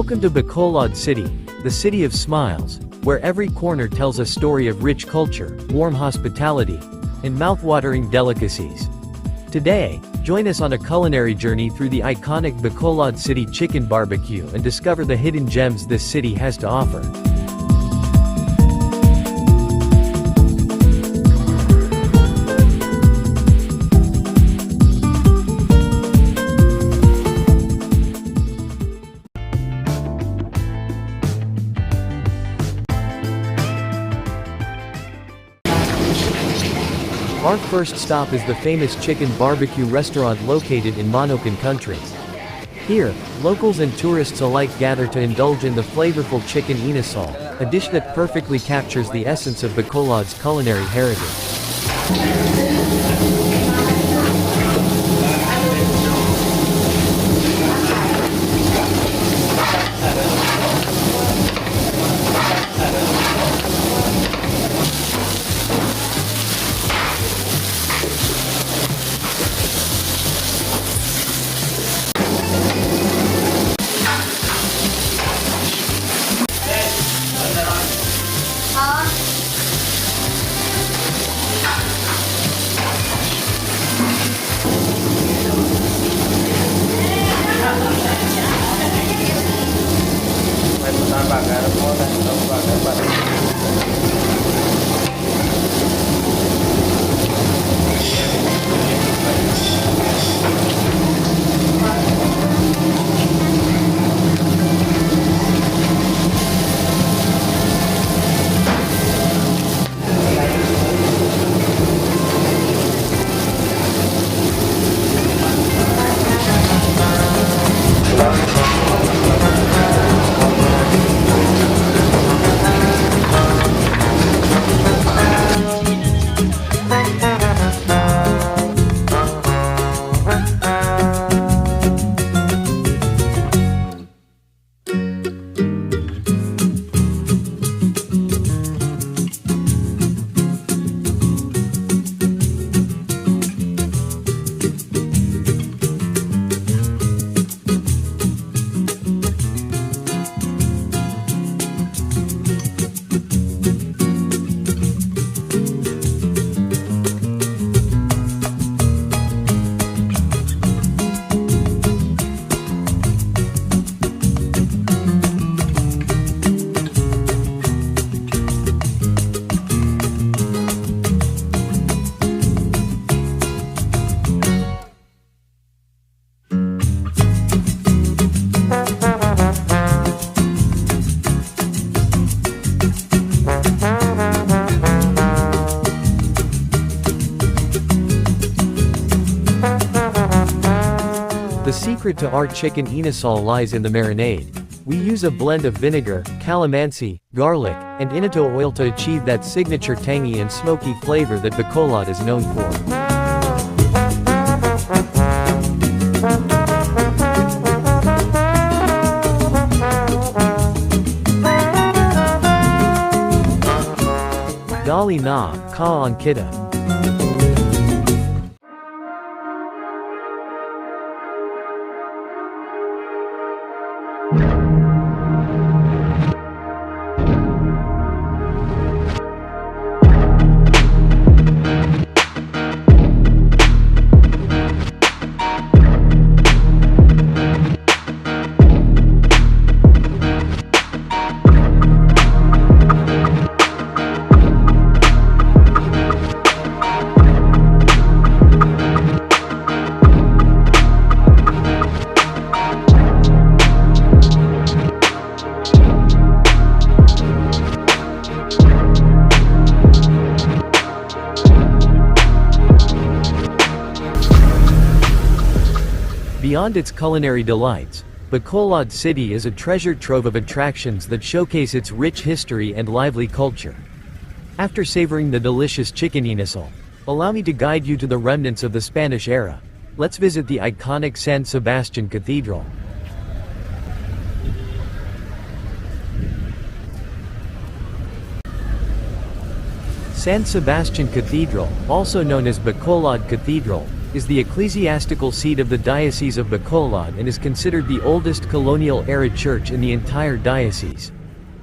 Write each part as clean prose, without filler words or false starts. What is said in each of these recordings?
Welcome to Bacolod City, the city of smiles, where every corner tells a story of rich culture, warm hospitality, and mouth-watering delicacies. Today, join us on a culinary journey through the iconic Bacolod City chicken barbecue and discover the hidden gems this city has to offer. Our first stop is the famous chicken barbecue restaurant located in Monocan country. Here, locals and tourists alike gather to indulge in the flavorful chicken inasal, a dish that perfectly captures the essence of Bacolod's culinary heritage. The secret to our chicken inasal lies in the marinade. We use a blend of vinegar, calamansi, garlic, and innito oil to achieve that signature tangy and smoky flavor that Bacolod is known for. Dali na, kaan kita. Beyond its culinary delights, Bacolod City is a treasure trove of attractions that showcase its rich history and lively culture. After savoring the delicious chicken inasal, allow me to guide you to the remnants of the Spanish era. Let's visit the iconic San Sebastian Cathedral. San Sebastian Cathedral, also known as Bacolod Cathedral, is the ecclesiastical seat of the Diocese of Bacolod and is considered the oldest colonial-era church in the entire diocese.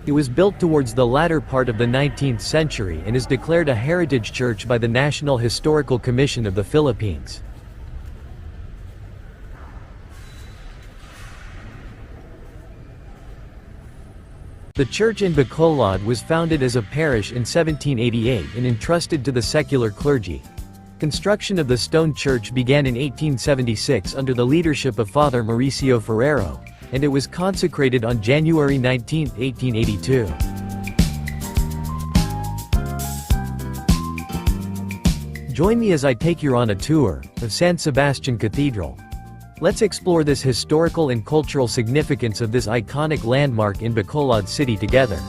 It was built towards the latter part of the 19th century and is declared a heritage church by the National Historical Commission of the Philippines. The church in Bacolod was founded as a parish in 1788 and entrusted to the secular clergy. Construction of the stone church began in 1876 under the leadership of Father Mauricio Ferrero, and it was consecrated on January 19, 1882. Join me as I take you on a tour of San Sebastian Cathedral. Let's explore this historical and cultural significance of this iconic landmark in Bacolod City together.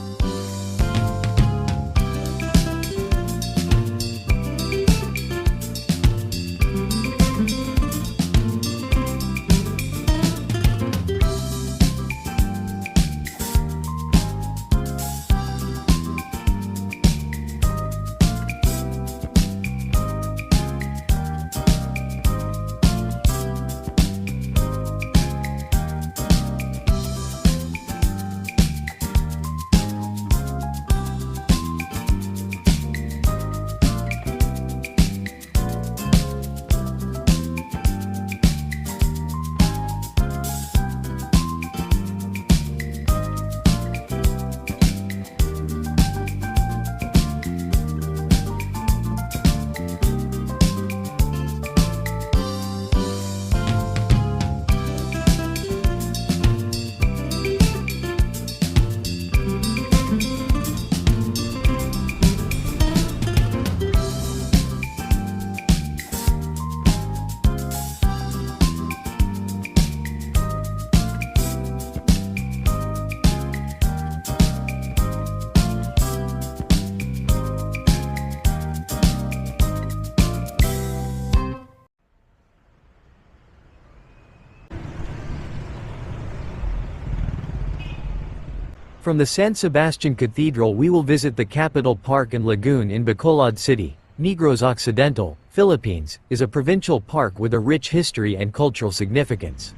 From the San Sebastian Cathedral we will visit the Capitol Park and Lagoon in Bacolod City. Negros Occidental, Philippines, is a provincial park with a rich history and cultural significance.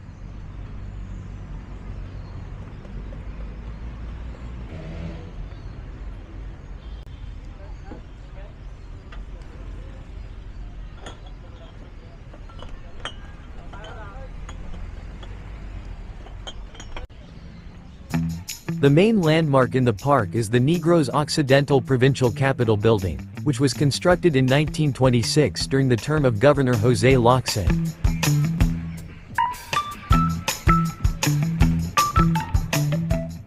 The main landmark in the park is the Negros Occidental Provincial Capitol Building, which was constructed in 1926 during the term of Governor José Locsin.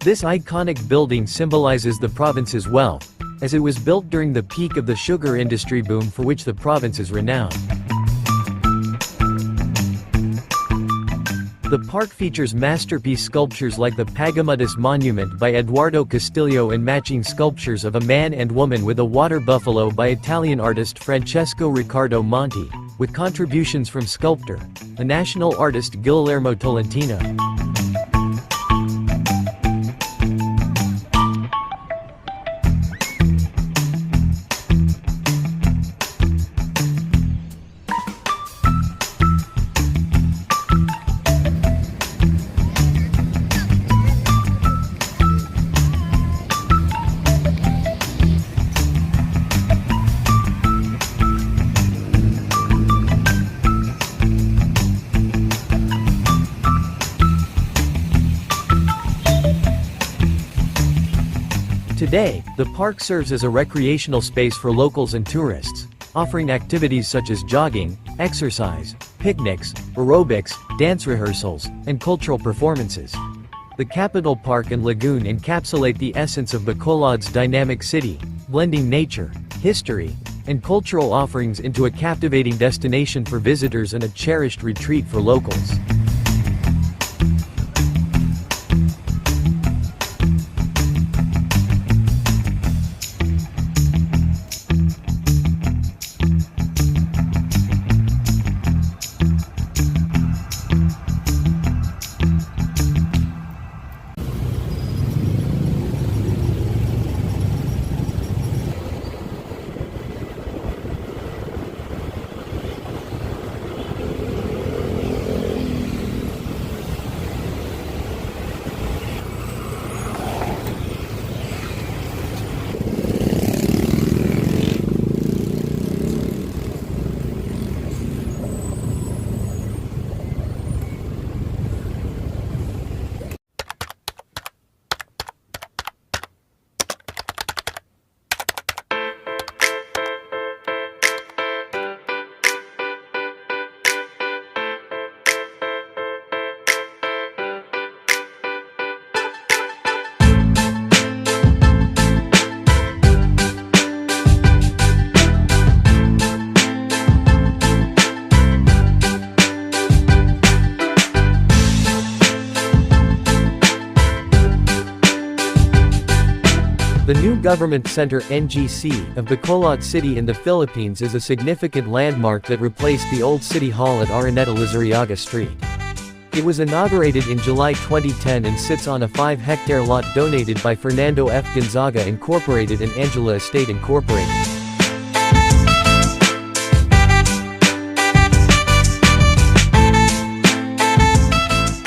This iconic building symbolizes the province's wealth, as it was built during the peak of the sugar industry boom for which the province is renowned. The park features masterpiece sculptures like the Pagamutis Monument by Eduardo Castillo and matching sculptures of a man and woman with a water buffalo by Italian artist Francesco Riccardo Monti, with contributions from sculptor, a national artist Guillermo Tolentino. Today, the park serves as a recreational space for locals and tourists, offering activities such as jogging, exercise, picnics, aerobics, dance rehearsals, and cultural performances. The Capitol Park and Lagoon encapsulate the essence of Bacolod's dynamic city, blending nature, history, and cultural offerings into a captivating destination for visitors and a cherished retreat for locals. The new government center (NGC) of Bacolod City in the Philippines is a significant landmark that replaced the old city hall at Araneta Lizarriaga Street. It was inaugurated in July 2010 and sits on a 5-hectare lot donated by Fernando F. Gonzaga Incorporated and Angela Estate Incorporated.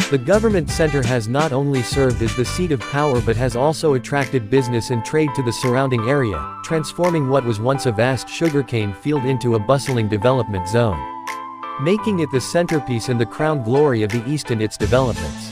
The government center has not only served as the seat of power but has also attracted business and trade to the surrounding area, transforming what was once a vast sugarcane field into a bustling development zone, making it the centerpiece and the crown glory of the East and its developments.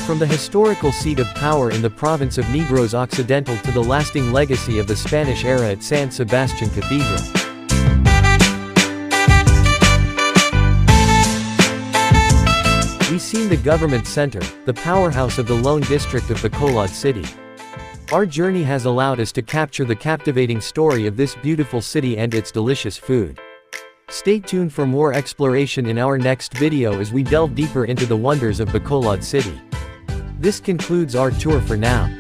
From the historical seat of power in the province of Negros Occidental to the lasting legacy of the Spanish era at San Sebastian Cathedral. We've seen the government center, the powerhouse of the lone district of Bacolod City. Our journey has allowed us to capture the captivating story of this beautiful city and its delicious food. Stay tuned for more exploration in our next video as we delve deeper into the wonders of Bacolod City. This concludes our tour for now.